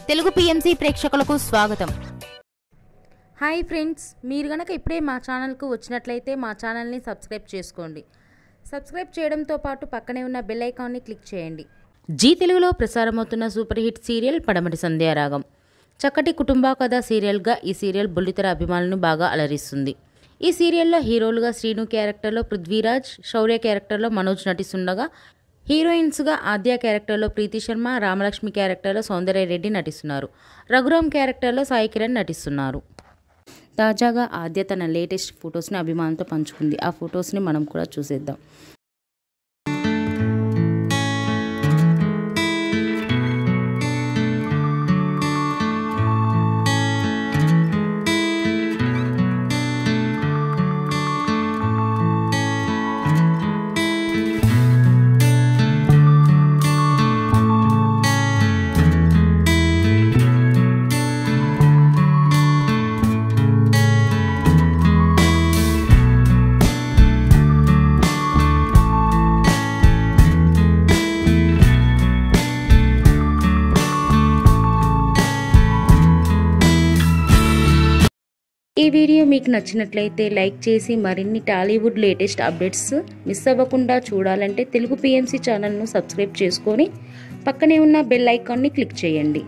Telugu PMC ప్రేక్షకులకు స్వాగతం. Hi friends, మీరు గనక ఇప్పుడే మా ఛానల్కు వచ్చినట్లయితే మా ఛానల్ని సబ్స్క్రైబ్ చేసుకోండి. సబ్స్క్రైబ్ చేయడంతో పాటు పక్కనే ఉన్న బెల్ ఐకాన్ని క్లిక్ చేయండి. జీ తెలుగులో ప్రసారమవుతున్న సూపర్ హిట్ సీరియల్ పడమటి సంధ్యారాగం. చక్కటి కుటుంబ కథ సీరియల్గా ఈ సీరియల్ బుల్లితెర అభిమానులను బాగా అలరిస్తుంది. ఈ సీరియల్లో హీరోలుగా శ్రీను క్యారెక్టర్లో పృథ్వీరాజ్, శౌర్య క్యారెక్టర్లో మనోజ్ నటిస్తుండగా హీరోయిన్స్గా ఆద్య క్యారెక్టర్లో ప్రీతి శర్మ, రామలక్ష్మి క్యారెక్టర్లో సౌందర్య రెడ్డి నటిస్తున్నారు. రఘురామ్ క్యారెక్టర్లో సాయి కిరణ్ నటిస్తున్నారు. తాజాగా ఆద్య తన లేటెస్ట్ ఫొటోస్ని అభిమానులతో పంచుకుంది. ఆ ఫొటోస్ని మనం కూడా చూసేద్దాం. ఈ వీడియో మీకు నచ్చినట్లయితే లైక్ చేసి మరిన్ని టాలీవుడ్ లేటెస్ట్ అప్డేట్స్ మిస్ అవ్వకుండా చూడాలంటే తెలుగు పిఎంసి ఛానల్ను సబ్స్క్రైబ్ చేసుకొని పక్కనే ఉన్న బెల్ ఐకాన్ని క్లిక్ చేయండి.